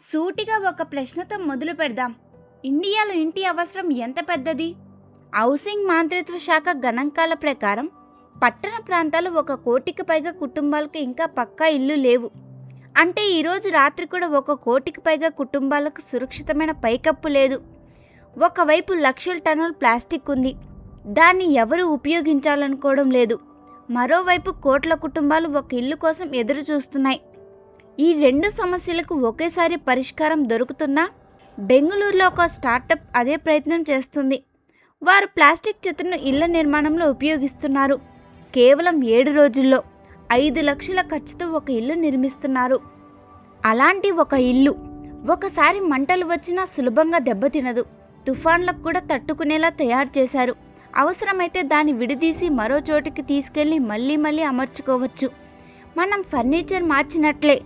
సూటిగా ఒక ప్రశ్నతో మొదలు పెడదాం. ఇండియాలో ఇంటి అవసరం ఎంత పెద్దది? హౌసింగ్ మంత్రిత్వ శాఖ గణాంకాల ప్రకారం పట్టణ ప్రాంతాలు 1 కోటికి పైగా కుటుంబాలకు ఇంకా పక్కా ఇల్లు లేవు. అంటే ఈరోజు రాత్రి కూడా 1 కోటికి పైగా కుటుంబాలకు సురక్షితమైన పైకప్పు లేదు. ఒకవైపు లక్షల టన్నుల ప్లాస్టిక్ ఉంది, దాన్ని ఎవరు ఉపయోగించాలనుకోవడం లేదు. మరోవైపు కోట్ల కుటుంబాలు ఒక ఇల్లు కోసం ఎదురు చూస్తున్నాయి. ఈ 2 సమస్యలకు ఒకేసారి పరిష్కారం దొరుకుతుందా? బెంగళూరులో ఒక స్టార్టప్ అదే ప్రయత్నం చేస్తుంది. వారు ప్లాస్టిక్ చెత్తను ఇళ్ల నిర్మాణంలో ఉపయోగిస్తున్నారు. కేవలం 7 రోజుల్లో 5 లక్షల ఖర్చుతో ఒక ఇల్లు నిర్మిస్తున్నారు. అలాంటి ఒక ఇల్లు ఒకసారి మంటలు వచ్చినా సులభంగా దెబ్బతినదు. తుఫాన్లకు కూడా తట్టుకునేలా తయారు చేశారు. అవసరమైతే దాన్ని విడదీసి మరో చోటికి తీసుకెళ్లి మళ్ళీ అమర్చుకోవచ్చు. మనం ఫర్నిచర్ మార్చినట్లే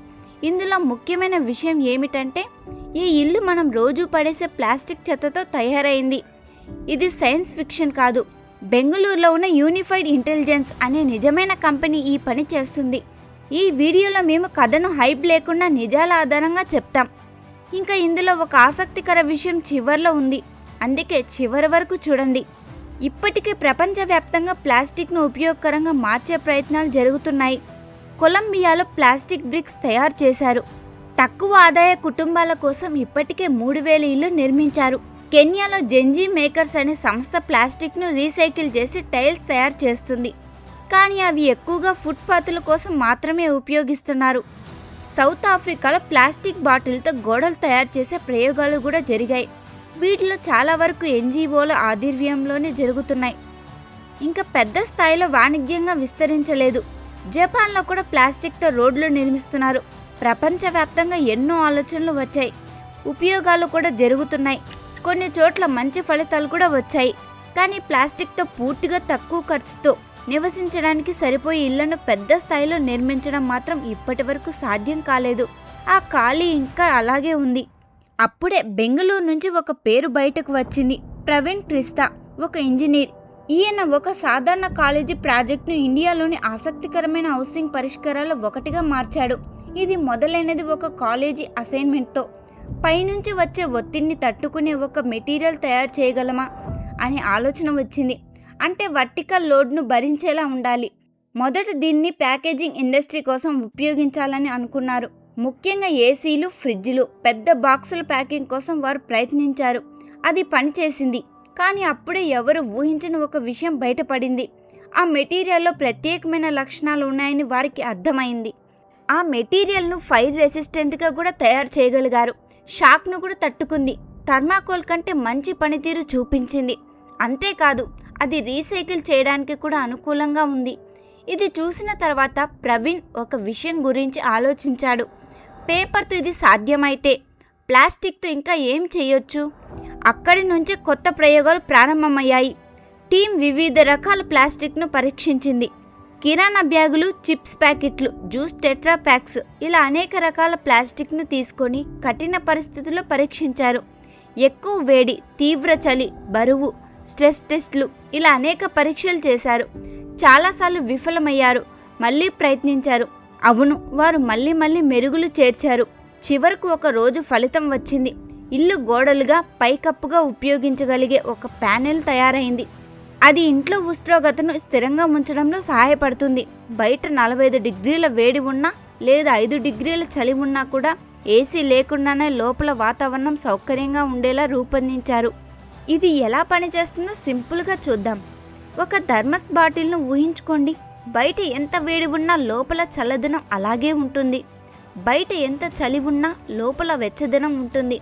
ఇందులో ముఖ్యమైన విషయం ఏమిటంటే, ఈ ఇల్లు మనం రోజు పడేసే ప్లాస్టిక్ చెత్తతో తయారైంది. ఇది సైన్స్ ఫిక్షన్ కాదు. బెంగళూరులో ఉన్న యూనిఫైడ్ ఇంటెలిజెన్స్ అనే నిజమైన కంపెనీ ఈ పని చేస్తుంది. ఈ వీడియోలో మేము కథను హైప్ లేకుండా నిజాల ఆధారంగా చెప్తాం. ఇంకా ఇందులో ఒక ఆసక్తికర విషయం చివర్లో ఉంది, అందుకే చివరి వరకు చూడండి. ఇప్పటికే ప్రపంచవ్యాప్తంగా ప్లాస్టిక్ను ఉపయోగకరంగా మార్చే ప్రయత్నాలు జరుగుతున్నాయి. కొలంబియాలో ప్లాస్టిక్ బ్రిక్స్ తయారు చేశారు. తక్కువ ఆదాయ కుటుంబాల కోసం ఇప్పటికే 3000 ఇళ్లు నిర్మించారు. కెన్యాలో జెన్జీ మేకర్స్ అనే సంస్థ ప్లాస్టిక్ను రీసైకిల్ చేసి టైల్స్ తయారు చేస్తుంది. కానీ అవి ఎక్కువగా ఫుట్పాత్ల కోసం మాత్రమే ఉపయోగిస్తున్నారు. సౌత్ ఆఫ్రికాలో ప్లాస్టిక్ బాటిల్తో గోడలు తయారు చేసే ప్రయోగాలు కూడా జరిగాయి. వీటిలో చాలా వరకు ఎన్జీఓల ఆధ్వర్యంలోనే జరుగుతున్నాయి. ఇంకా పెద్ద స్థాయిలో వాణిజ్యంగా విస్తరించలేదు. జపాన్లో కూడా ప్లాస్టిక్తో రోడ్లు నిర్మిస్తున్నారు. ప్రపంచవ్యాప్తంగా ఎన్నో ఆలోచనలు వచ్చాయి, ఉపయోగాలు కూడా జరుగుతున్నాయి. కొన్ని చోట్ల మంచి ఫలితాలు కూడా వచ్చాయి. కానీ ప్లాస్టిక్తో పూర్తిగా తక్కువ ఖర్చుతో నివసించడానికి సరిపోయే ఇళ్లను పెద్ద స్థాయిలో నిర్మించడం మాత్రం ఇప్పటి వరకు సాధ్యం కాలేదు. ఆ ఖాళీ ఇంకా అలాగే ఉంది. అప్పుడే బెంగళూరు నుంచి ఒక పేరు బయటకు వచ్చింది. ప్రవీణ్ క్రిస్తా ఒక ఇంజనీర్. ఈయన ఒక సాధారణ కాలేజీ ప్రాజెక్టును ఇండియాలోని ఆసక్తికరమైన హౌసింగ్ పరిష్కారాలు ఒకటిగా మార్చాడు. ఇది మొదలైనది ఒక కాలేజీ అసైన్మెంట్తో. పైనుంచి వచ్చే ఒత్తిడిని తట్టుకునే ఒక మెటీరియల్ తయారు చేయగలమా అనే ఆలోచన వచ్చింది. అంటే వర్టికల్ లోడ్ను భరించేలా ఉండాలి. మొదట దీన్ని ప్యాకేజింగ్ ఇండస్ట్రీ కోసం ఉపయోగించాలని అనుకున్నారు. ముఖ్యంగా ఏసీలు, ఫ్రిడ్జ్లు, పెద్ద బాక్సుల ప్యాకింగ్ కోసం వారు ప్రయత్నించారు. అది పనిచేసింది. కానీ అప్పుడే ఎవరు ఊహించని ఒక విషయం బయటపడింది. ఆ మెటీరియల్లో ప్రత్యేకమైన లక్షణాలు ఉన్నాయని వారికి అర్థమైంది. ఆ మెటీరియల్ను ఫైర్ రెసిస్టెంట్గా కూడా తయారు చేయగలిగారు. షాక్ను కూడా తట్టుకుంది. థర్మాకోల్ కంటే మంచి పనితీరు చూపించింది. అంతేకాదు, అది రీసైకిల్ చేయడానికి కూడా అనుకూలంగా ఉంది. ఇది చూసిన తర్వాత ప్రవీణ్ ఒక విషయం గురించి ఆలోచించాడు. పేపర్తో ఇది సాధ్యమైతే ప్లాస్టిక్తో ఇంకా ఏం చేయొచ్చు? అక్కడి నుంచే కొత్త ప్రయోగాలు ప్రారంభమయ్యాయి. టీం వివిధ రకాల ప్లాస్టిక్ను పరీక్షించింది. కిరాణా బ్యాగులు, చిప్స్ ప్యాకెట్లు, జ్యూస్ టెట్రా ప్యాక్స్, ఇలా అనేక రకాల ప్లాస్టిక్ను తీసుకొని కఠిన పరిస్థితుల్లో పరీక్షించారు. ఎక్కువ వేడి, తీవ్ర చలి, బరువు, స్ట్రెస్ టెస్టులు, ఇలా అనేక పరీక్షలు చేశారు. చాలాసార్లు విఫలమయ్యారు. మళ్ళీ ప్రయత్నించారు. అవును, వారు మళ్ళీ మెరుగులు చేర్చారు. చివరకు ఒక రోజు ఫలితం వచ్చింది. ఇల్లు గోడలుగా, పైకప్పుగా ఉపయోగించగలిగే ఒక ప్యానెల్ తయారైంది. అది ఇంట్లో ఉష్ణోగ్రతను స్థిరంగా ఉంచడంలో సహాయపడుతుంది. బయట 45 డిగ్రీల వేడి ఉన్నా లేదా 5 డిగ్రీల చలి ఉన్నా కూడా ఏసీ లేకుండానే లోపల వాతావరణం సౌకర్యంగా ఉండేలా రూపొందించారు. ఇది ఎలా పనిచేస్తుందో సింపుల్గా చూద్దాం. ఒక థర్మస్ బాటిల్ను ఊహించుకోండి. బయట ఎంత వేడి ఉన్నా లోపల చల్లదనం అలాగే ఉంటుంది. బయట ఎంత చలి ఉన్నా లోపల వెచ్చదనం ఉంటుంది.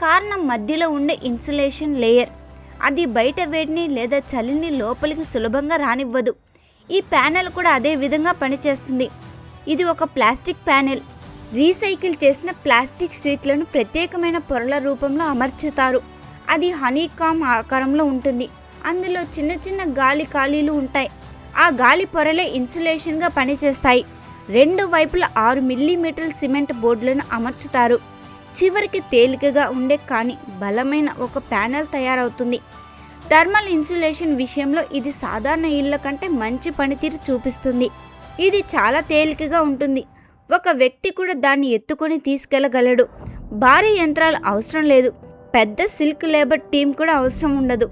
కారణం మధ్యలో ఉండే ఇన్సులేషన్ లేయర్. అది బయట వేడిని లేదా చలిని లోపలికి సులభంగా రానివ్వదు. ఈ ప్యానెల్ కూడా అదే విధంగా పనిచేస్తుంది. ఇది ఒక ప్లాస్టిక్ ప్యానెల్. రీసైకిల్ చేసిన ప్లాస్టిక్ షీట్లను ప్రత్యేకమైన పొరల రూపంలో అమర్చుతారు. అది హనీకామ్ ఆకారంలో ఉంటుంది. అందులో చిన్న గాలి ఖాళీలు ఉంటాయి. ఆ గాలి పొరలే ఇన్సులేషన్గా పనిచేస్తాయి. 2 వైపులా 6 మిల్లీమీటర్ల సిమెంట్ బోర్డులను అమర్చుతారు. చివరికి తేలికగా ఉండే కానీ బలమైన ఒక ప్యానెల్ తయారవుతుంది. థర్మల్ ఇన్సులేషన్ విషయంలో ఇది సాధారణ ఇళ్ల కంటే మంచి పనితీరు చూపిస్తుంది. ఇది చాలా తేలికగా ఉంటుంది. ఒక వ్యక్తి కూడా దాన్ని ఎత్తుకొని తీసుకెళ్లగలడు. భారీ యంత్రాలు అవసరం లేదు, పెద్ద సిల్క్ లేబర్ టీం కూడా అవసరం ఉండదు.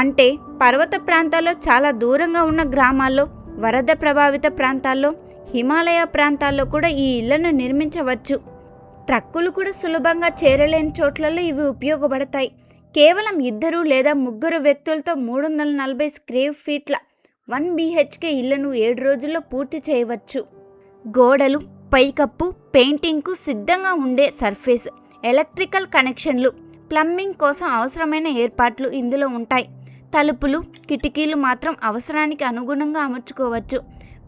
అంటే పర్వత ప్రాంతాల్లో, చాలా దూరంగా ఉన్న గ్రామాల్లో, వరద ప్రభావిత ప్రాంతాల్లో, హిమాలయ ప్రాంతాల్లో కూడా ఈ ఇళ్లను నిర్మించవచ్చు. ట్రక్కులు కూడా సులభంగా చేరలేని చోట్లలో ఇవి ఉపయోగపడతాయి. కేవలం 2 లేదా 3 వ్యక్తులతో 340 స్క్వేర్ ఫీట్ల 1 BHK ఇళ్లను 7 రోజుల్లో పూర్తి చేయవచ్చు. గోడలు, పైకప్పు, పెయింటింగ్కు సిద్ధంగా ఉండే సర్ఫేస్, ఎలక్ట్రికల్ కనెక్షన్లు, ప్లంబింగ్ కోసం అవసరమైన ఏర్పాట్లు ఇందులో ఉంటాయి. తలుపులు, కిటికీలు మాత్రం అవసరానికి అనుగుణంగా అమర్చుకోవచ్చు.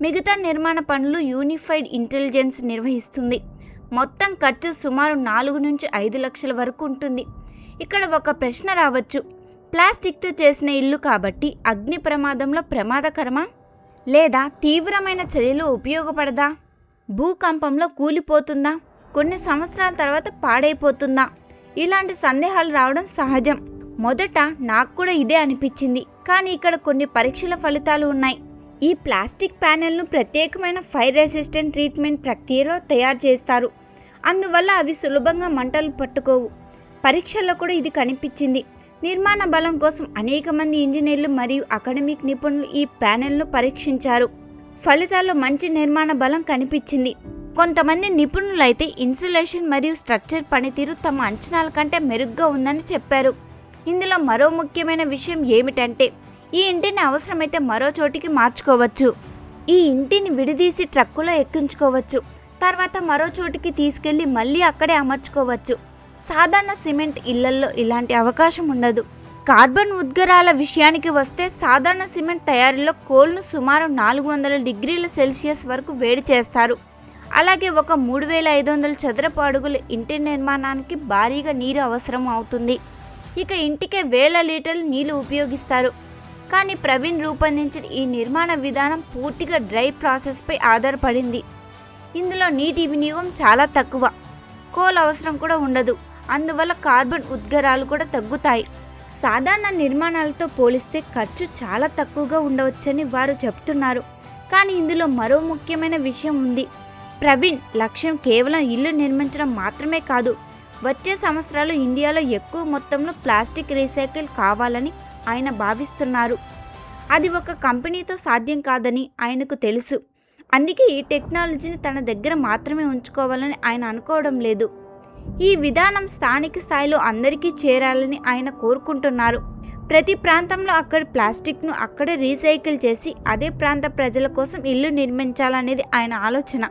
మిగతా నిర్మాణ పనులు యూనిఫైడ్ ఇంటెలిజెన్స్ నిర్వహిస్తుంది. మొత్తం ఖర్చు సుమారు 4 నుంచి 5 లక్షల వరకు ఉంటుంది. ఇక్కడ ఒక ప్రశ్న రావచ్చు, ప్లాస్టిక్తో చేసిన ఇల్లు కాబట్టి అగ్ని ప్రమాదంలో ప్రమాదకరమా, లేదా తీవ్రమైన చర్యలు ఉపయోగపడదా, భూకంపంలో కూలిపోతుందా, కొన్ని సంవత్సరాల తర్వాత పాడైపోతుందా? ఇలాంటి సందేహాలు రావడం సహజం. మొదట నాకు కూడా ఇదే అనిపించింది, కానీ ఇక్కడ కొన్ని పరీక్షల ఫలితాలు ఉన్నాయి. ఈ ప్లాస్టిక్ ప్యానెల్ను ప్రత్యేకమైన ఫైర్ రెసిస్టెంట్ ట్రీట్మెంట్ ప్రక్రియలో తయారు చేస్తారు. అందువల్ల అవి సులభంగా మంటలు పట్టుకోవు. పరీక్షల్లో కూడా ఇది కనిపించింది. నిర్మాణ బలం కోసం అనేక మంది ఇంజనీర్లు మరియు అకాడమిక్ నిపుణులు ఈ ప్యానెల్ను పరీక్షించారు. ఫలితాల్లో మంచి నిర్మాణ బలం కనిపించింది. కొంతమంది నిపుణులైతే ఇన్సులేషన్ మరియు స్ట్రక్చర్ పనితీరు తమ అంచనాల కంటే మెరుగ్గా ఉందని చెప్పారు. ఇందులో మరో ముఖ్యమైన విషయం ఏమిటంటే, ఈ ఇంటిని అవసరమైతే మరో చోటికి మార్చుకోవచ్చు. ఈ ఇంటిని విడదీసి ట్రక్కులో ఎక్కించుకోవచ్చు, తర్వాత మరో చోటికి తీసుకెళ్లి మళ్ళీ అక్కడే అమర్చుకోవచ్చు. సాధారణ సిమెంట్ ఇళ్లల్లో ఇలాంటి అవకాశం ఉండదు. కార్బన్ ఉద్గారాల విషయానికి వస్తే, సాధారణ సిమెంట్ తయారీలో కోల్ను సుమారు 400 డిగ్రీల సెల్సియస్ వరకు వేడి చేస్తారు. అలాగే ఒక 3500 చదరపు అడుగుల ఇంటి నిర్మాణానికి భారీగా నీరు అవసరం అవుతుంది. ఇక ఇంటికే 1000 లీటర్ల నీళ్లు ఉపయోగిస్తారు. కానీ ప్రవీణ్ రూపొందించిన ఈ నిర్మాణ విధానం పూర్తిగా డ్రై ప్రాసెస్పై ఆధారపడింది. ఇందులో నీటి వినియోగం చాలా తక్కువ, కోల్ అవసరం కూడా ఉండదు. అందువల్ల కార్బన్ ఉద్గారాలు కూడా తగ్గుతాయి. సాధారణ నిర్మాణాలతో పోలిస్తే ఖర్చు చాలా తక్కువగా ఉండవచ్చని వారు చెప్తున్నారు. కానీ ఇందులో మరో ముఖ్యమైన విషయం ఉంది. ప్రవీణ్ లక్ష్యం కేవలం ఇల్లు నిర్మించడం మాత్రమే కాదు, వచ్చే సంవత్సరాలు ఇండియాలో ఎక్కువ మొత్తంలో ప్లాస్టిక్ రీసైకిల్ కావాలని ఆయన భావిస్తున్నారు. అది ఒక కంపెనీతో సాధ్యం కాదని ఆయనకు తెలుసు. అందుకే ఈ టెక్నాలజీని తన దగ్గర మాత్రమే ఉంచుకోవాలని ఆయన అనుకోవడం లేదు. ఈ విధానం స్థానిక స్థాయిలో అందరికీ చేరాలని ఆయన కోరుకుంటున్నారు. ప్రతి ప్రాంతంలో అక్కడి ప్లాస్టిక్ను అక్కడే రీసైకిల్ చేసి అదే ప్రాంత ప్రజల కోసం ఇల్లు నిర్మించాలనేది ఆయన ఆలోచన.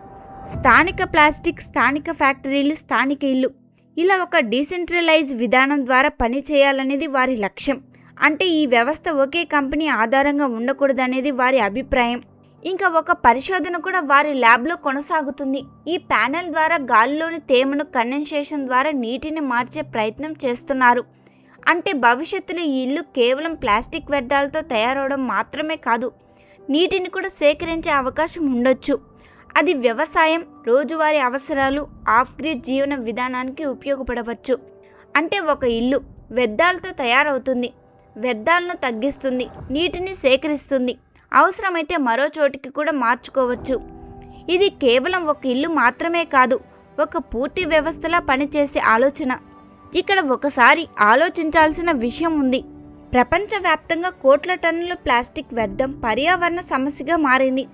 స్థానిక ప్లాస్టిక్, స్థానిక ఫ్యాక్టరీలు, స్థానిక ఇల్లు, ఇలా ఒక డీసెంట్రలైజ్ విధానం ద్వారా పని చేయాలనేది వారి లక్ష్యం. అంటే ఈ వ్యవస్థ ఒకే కంపెనీ ఆధారంగా ఉండకూడదనేది వారి అభిప్రాయం. ఇంకా ఒక పరిశోధన కూడా వారి ల్యాబ్లో కొనసాగుతుంది. ఈ ప్యానెల్ ద్వారా గాలిలోని తేమను కండెన్సేషన్ ద్వారా నీటిని మార్చే ప్రయత్నం చేస్తున్నారు. అంటే భవిష్యత్తులో ఈ ఇల్లు కేవలం ప్లాస్టిక్ వ్యర్థాలతో తయారవడం మాత్రమే కాదు, నీటిని కూడా సేకరించే అవకాశం ఉండొచ్చు. అది వ్యవసాయం, రోజువారీ అవసరాలు, ఆఫ్ గ్రిడ్ జీవన విధానానికి ఉపయోగపడవచ్చు. అంటే ఒక ఇల్లు వ్యర్థాలతో తయారవుతుంది, వ్యర్థాలను తగ్గిస్తుంది, నీటిని సేకరిస్తుంది, అవసరమైతే మరో చోటికి కూడా మార్చుకోవచ్చు. ఇది కేవలం ఒక ఇల్లు మాత్రమే కాదు, ఒక పూర్తి వ్యవస్థలా పనిచేసే ఆలోచన. ఇక్కడ ఒకసారి ఆలోచించాల్సిన విషయం ఉంది. ప్రపంచవ్యాప్తంగా కోట్ల టన్నుల ప్లాస్టిక్ వ్యర్థం పర్యావరణ సమస్యగా మారింది.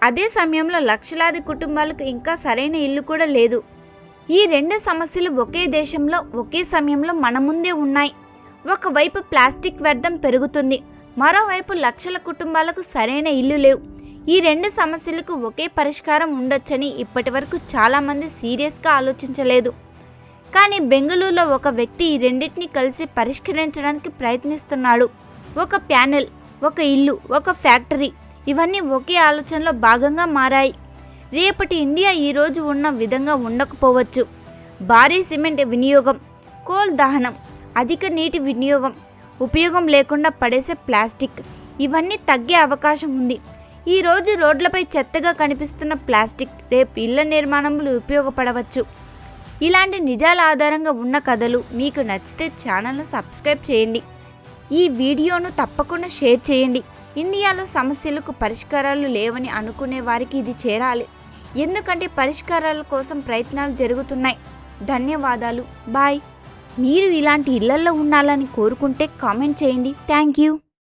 అదే సమయంలో లక్షలాది కుటుంబాలకు ఇంకా సరైన ఇల్లు కూడా లేదు. ఈ 2 సమస్యలు ఒకే దేశంలో ఒకే సమయంలో మన ముందే ఉన్నాయి. ఒకవైపు ప్లాస్టిక్ వ్యర్థం పెరుగుతుంది, మరోవైపు లక్షల కుటుంబాలకు సరైన ఇల్లు లేవు. ఈ 2 సమస్యలకు ఒకే పరిష్కారం ఉండొచ్చని ఇప్పటివరకు చాలామంది సీరియస్గా ఆలోచించలేదు. కానీ బెంగళూరులో ఒక వ్యక్తి ఈ రెండింటిని కలిసి పరిష్కరించడానికి ప్రయత్నిస్తున్నాడు. ఒక ప్యానెల్, ఒక ఇల్లు, ఒక ఫ్యాక్టరీ, ఇవన్నీ ఒకే ఆలోచనలో భాగంగా మారాయి. రేపటి ఇండియా ఈరోజు ఉన్న విధంగా ఉండకపోవచ్చు. భారీ సిమెంట్ వినియోగం, కోల్ దహనం, అధిక నీటి వినియోగం, ఉపయోగం లేకుండా పడేసే ప్లాస్టిక్, ఇవన్నీ తగ్గే అవకాశం ఉంది. ఈరోజు రోడ్లపై చెత్తగా కనిపిస్తున్న ప్లాస్టిక్ రేపు ఇళ్ల నిర్మాణంలో ఉపయోగపడవచ్చు. ఇలాంటి నిజాల ఆధారంగా ఉన్న కథలు మీకు నచ్చితే ఛానల్ను సబ్స్క్రైబ్ చేయండి. ఈ వీడియోను తప్పకుండా షేర్ చేయండి. ఇండియాలో సమస్యలకు పరిష్కారాలు లేవని అనుకునే వారికి ఇది చేరాలి. ఎందుకంటే పరిష్కారాల కోసం ప్రయత్నాలు జరుగుతున్నాయి. ధన్యవాదాలు. బాయ్. మీరు ఇలాంటి ఇళ్లల్లో ఉండాలని కోరుకుంటే కామెంట్ చేయండి. Thank you.